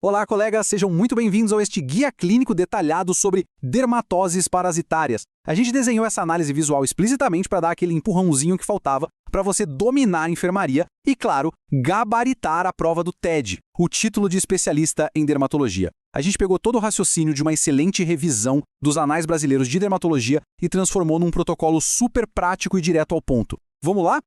Olá, colegas, sejam muito bem-vindos a este guia clínico detalhado sobre dermatoses parasitárias. A gente desenhou essa análise visual explicitamente para dar aquele empurrãozinho que faltava para você dominar a enfermaria e, claro, gabaritar a prova do TED, o título de especialista em dermatologia. A gente pegou todo o raciocínio de uma excelente revisão dos anais brasileiros de dermatologia e transformou num protocolo super prático e direto ao ponto. Vamos lá?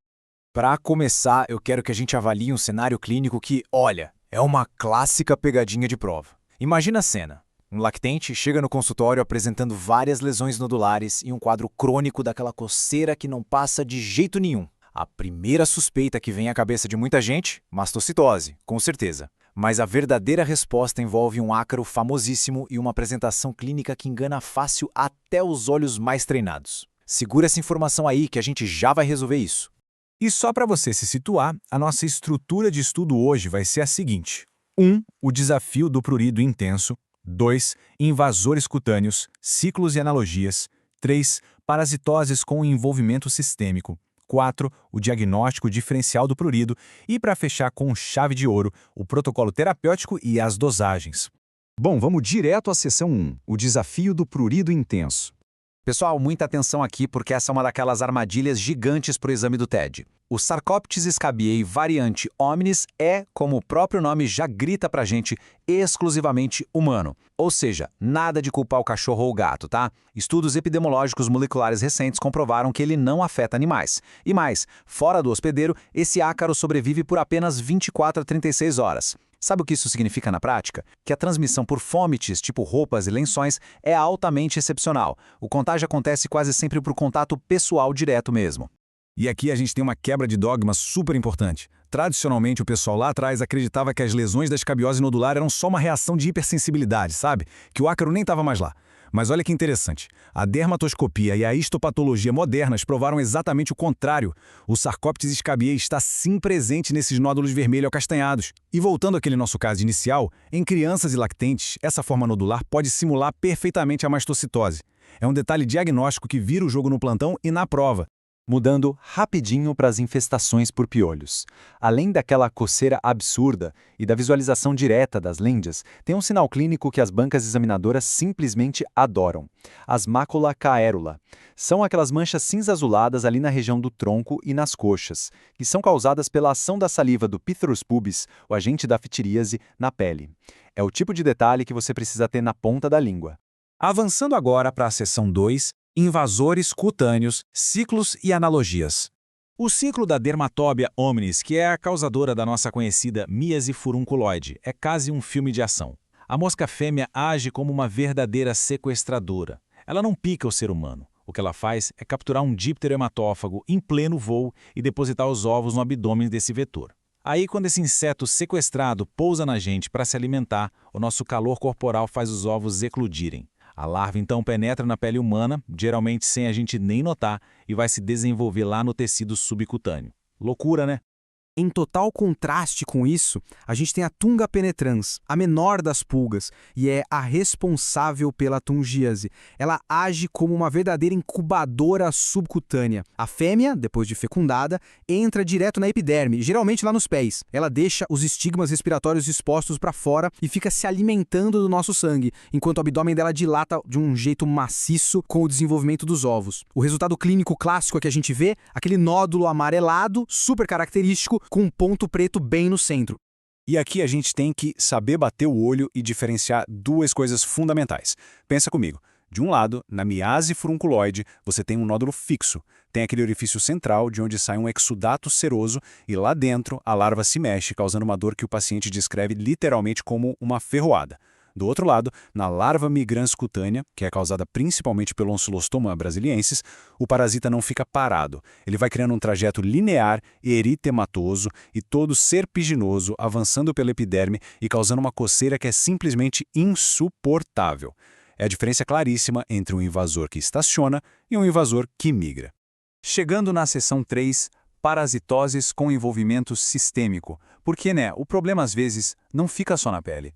Para começar, eu quero que a gente avalie um cenário clínico que, olha, é uma clássica pegadinha de prova. Imagina a cena. Um lactente chega no consultório apresentando várias lesões nodulares e um quadro crônico daquela coceira que não passa de jeito nenhum. A primeira suspeita que vem à cabeça de muita gente? Mastocitose, com certeza. Mas a verdadeira resposta envolve um ácaro famosíssimo e uma apresentação clínica que engana fácil até os olhos mais treinados. Segura essa informação aí que a gente já vai resolver isso. E só para você se situar, a nossa estrutura de estudo hoje vai ser a seguinte. 1. O desafio do prurido intenso. 2. Invasores cutâneos, ciclos e analogias. 3. Parasitoses com envolvimento sistêmico. 4. O diagnóstico diferencial do prurido. E para fechar com chave de ouro, o protocolo terapêutico e as dosagens. Bom, vamos direto à seção 1, o desafio do prurido intenso. Pessoal, muita atenção aqui porque essa é uma daquelas armadilhas gigantes para o exame do TED. O Sarcoptes scabiei variante hominis é, como o próprio nome já grita pra gente, exclusivamente humano. Ou seja, nada de culpar o cachorro ou o gato, tá? Estudos epidemiológicos moleculares recentes comprovaram que ele não afeta animais. E mais, fora do hospedeiro, esse ácaro sobrevive por apenas 24 a 36 horas. Sabe o que isso significa na prática? Que a transmissão por fomites, tipo roupas e lençóis, é altamente excepcional. O contágio acontece quase sempre por contato pessoal direto mesmo. E aqui a gente tem uma quebra de dogma super importante. Tradicionalmente, o pessoal lá atrás acreditava que as lesões da escabiose nodular eram só uma reação de hipersensibilidade, sabe? Que o ácaro nem estava mais lá. Mas olha que interessante, a dermatoscopia e a histopatologia modernas provaram exatamente o contrário. O Sarcoptes scabiei está sim presente nesses nódulos vermelho acastanhados. E voltando àquele nosso caso inicial, em crianças e lactentes, essa forma nodular pode simular perfeitamente a mastocitose. É um detalhe diagnóstico que vira o jogo no plantão e na prova. Mudando rapidinho para as infestações por piolhos. Além daquela coceira absurda e da visualização direta das lêndias, tem um sinal clínico que as bancas examinadoras simplesmente adoram. As mácula caerula. São aquelas manchas cinza-azuladas ali na região do tronco e nas coxas, que são causadas pela ação da saliva do Pithorus pubis, o agente da ftiríase, na pele. É o tipo de detalhe que você precisa ter na ponta da língua. Avançando agora para a seção 2, invasores cutâneos, ciclos e analogias. O ciclo da Dermatobia hominis, que é a causadora da nossa conhecida míase furunculoide, é quase um filme de ação. A mosca fêmea age como uma verdadeira sequestradora. Ela não pica o ser humano. O que ela faz é capturar um díptero hematófago em pleno voo e depositar os ovos no abdômen desse vetor. Aí, quando esse inseto sequestrado pousa na gente para se alimentar, o nosso calor corporal faz os ovos eclodirem. A larva então penetra na pele humana, geralmente sem a gente nem notar, e vai se desenvolver lá no tecido subcutâneo. Loucura, né? Em total contraste com isso, a gente tem a Tunga penetrans, a menor das pulgas, e é a responsável pela tungíase. Ela age como uma verdadeira incubadora subcutânea. A fêmea, depois de fecundada, entra direto na epiderme, geralmente lá nos pés. Ela deixa os estigmas respiratórios expostos para fora e fica se alimentando do nosso sangue, enquanto o abdômen dela dilata de um jeito maciço com o desenvolvimento dos ovos. O resultado clínico clássico é que a gente vê aquele nódulo amarelado, super característico, com um ponto preto bem no centro. E aqui a gente tem que saber bater o olho e diferenciar duas coisas fundamentais. Pensa comigo. De um lado, na miase furunculoide, você tem um nódulo fixo. Tem aquele orifício central de onde sai um exudato seroso e lá dentro a larva se mexe, causando uma dor que o paciente descreve literalmente como uma ferroada. Do outro lado, na larva migrans cutânea, que é causada principalmente pelo Ancylostoma brasiliensis, o parasita não fica parado. Ele vai criando um trajeto linear, eritematoso e todo serpiginoso, avançando pela epiderme e causando uma coceira que é simplesmente insuportável. É a diferença claríssima entre um invasor que estaciona e um invasor que migra. Chegando na seção 3, parasitoses com envolvimento sistêmico. Porque, o problema às vezes não fica só na pele.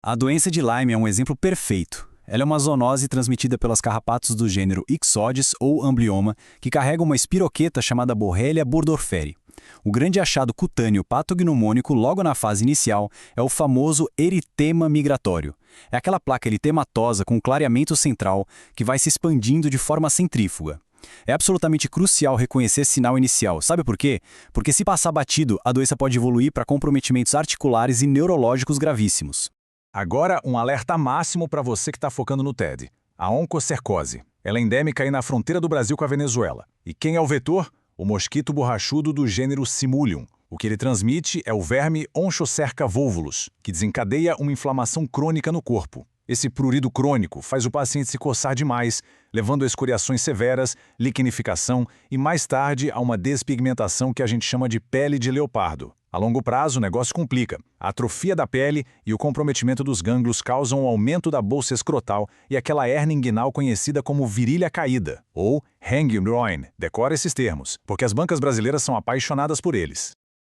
A doença de Lyme é um exemplo perfeito. Ela é uma zoonose transmitida pelas carrapatos do gênero Ixodes ou Amblyomma, que carregam uma espiroqueta chamada Borrelia burgdorferi. O grande achado cutâneo patognomônico logo na fase inicial é o famoso eritema migratório. É aquela placa eritematosa com clareamento central que vai se expandindo de forma centrífuga. É absolutamente crucial reconhecer esse sinal inicial. Sabe por quê? Porque se passar batido, a doença pode evoluir para comprometimentos articulares e neurológicos gravíssimos. Agora, um alerta máximo para você que está focando no TED. A oncocercose. Ela é endêmica aí na fronteira do Brasil com a Venezuela. E quem é o vetor? O mosquito borrachudo do gênero Simulium. O que ele transmite é o verme Onchocerca volvulus, que desencadeia uma inflamação crônica no corpo. Esse prurido crônico faz o paciente se coçar demais, levando a escoriações severas, liquenificação e, mais tarde, a uma despigmentação que a gente chama de pele de leopardo. A longo prazo, o negócio complica. A atrofia da pele e o comprometimento dos gânglios causam um aumento da bolsa escrotal e aquela hérnia inguinal conhecida como virilha caída, ou hanging groin. Decora esses termos, porque as bancas brasileiras são apaixonadas por eles.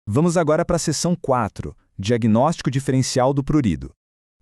Vamos agora para a seção 4, diagnóstico diferencial do prurido.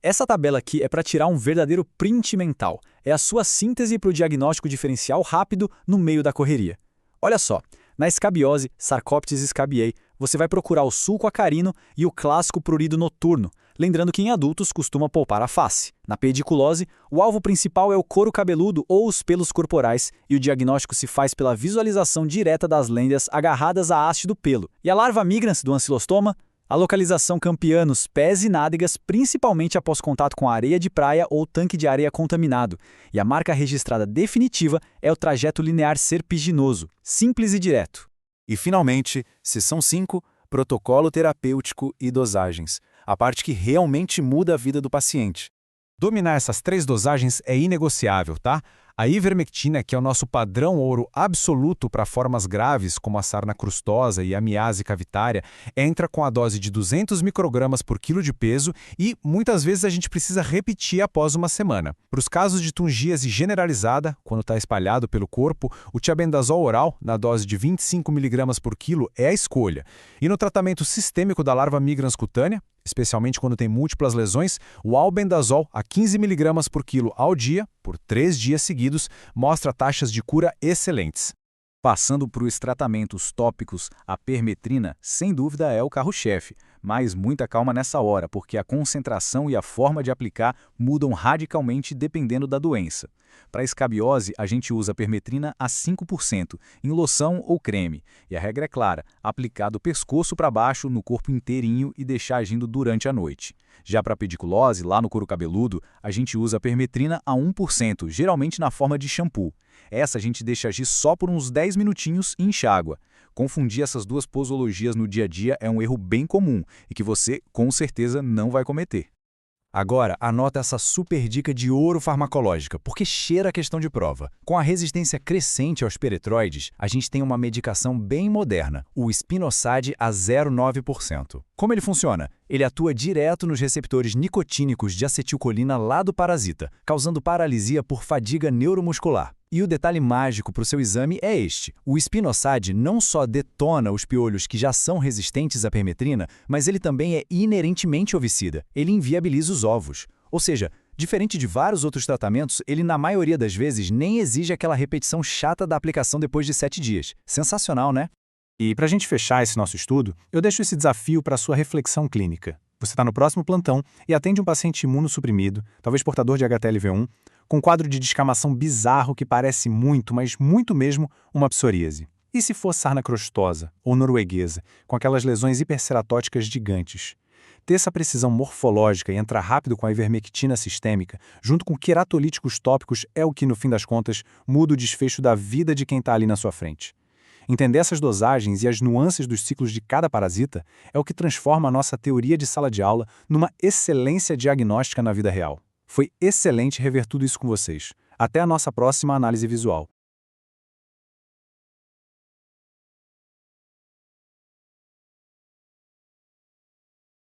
Essa tabela aqui é para tirar um verdadeiro print mental. É a sua síntese para o diagnóstico diferencial rápido no meio da correria. Olha só, na escabiose, Sarcoptes scabiei, você vai procurar o sulco acarino e o clássico prurido noturno, lembrando que em adultos costuma poupar a face. Na pediculose, o alvo principal é o couro cabeludo ou os pelos corporais, e o diagnóstico se faz pela visualização direta das lêndias agarradas à haste do pelo. E a larva migrans do ancilostoma? A localização campeã nos pés e nádegas, principalmente após contato com areia de praia ou tanque de areia contaminado. E a marca registrada definitiva é o trajeto linear serpiginoso, simples e direto. E, finalmente, seção 5, protocolo terapêutico e dosagens. A parte que realmente muda a vida do paciente. Dominar essas 3 dosagens é inegociável, tá? A ivermectina, que é o nosso padrão ouro absoluto para formas graves, como a sarna crustosa e a miase cavitária, entra com a dose de 200 microgramas por quilo de peso e, muitas vezes, a gente precisa repetir após uma semana. Para os casos de tungíase generalizada, quando está espalhado pelo corpo, o tiabendazol oral, na dose de 25 mg por quilo, é a escolha. E no tratamento sistêmico da larva migrans cutânea, especialmente quando tem múltiplas lesões, o albendazol a 15 mg por quilo ao dia, por 3 dias seguidos, mostra taxas de cura excelentes. Passando para os tratamentos tópicos, a permetrina, sem dúvida, é o carro-chefe. Mas muita calma nessa hora, porque a concentração e a forma de aplicar mudam radicalmente dependendo da doença. Para a escabiose, a gente usa a permetrina a 5%, em loção ou creme. E a regra é clara, aplicar do pescoço para baixo no corpo inteirinho e deixar agindo durante a noite. Já para a pediculose, lá no couro cabeludo, a gente usa a permetrina a 1%, geralmente na forma de shampoo. Essa a gente deixa agir só por uns 10 minutinhos e enxágua. Confundir essas duas posologias no dia a dia é um erro bem comum e que você, com certeza, não vai cometer. Agora, anota essa super dica de ouro farmacológica, porque cheira a questão de prova. Com a resistência crescente aos peretroides, a gente tem uma medicação bem moderna, o Spinosad a 0,9%. Como ele funciona? Ele atua direto nos receptores nicotínicos de acetilcolina lá do parasita, causando paralisia por fadiga neuromuscular. E o detalhe mágico para o seu exame é este. O Spinosad não só detona os piolhos que já são resistentes à permetrina, mas ele também é inerentemente ovicida. Ele inviabiliza os ovos. Ou seja, diferente de vários outros tratamentos, ele na maioria das vezes nem exige aquela repetição chata da aplicação depois de 7 dias. Sensacional, né? E para a gente fechar esse nosso estudo, eu deixo esse desafio para a sua reflexão clínica. Você está no próximo plantão e atende um paciente imunossuprimido, talvez portador de HTLV1, com um quadro de descamação bizarro que parece muito, mas muito mesmo, uma psoríase. E se for sarna crostosa ou norueguesa, com aquelas lesões hiperceratóticas gigantes? Ter essa precisão morfológica e entrar rápido com a ivermectina sistêmica, junto com queratolíticos tópicos, é o que, no fim das contas, muda o desfecho da vida de quem está ali na sua frente. Entender essas dosagens e as nuances dos ciclos de cada parasita é o que transforma a nossa teoria de sala de aula numa excelência diagnóstica na vida real. Foi excelente rever tudo isso com vocês. Até a nossa próxima análise visual.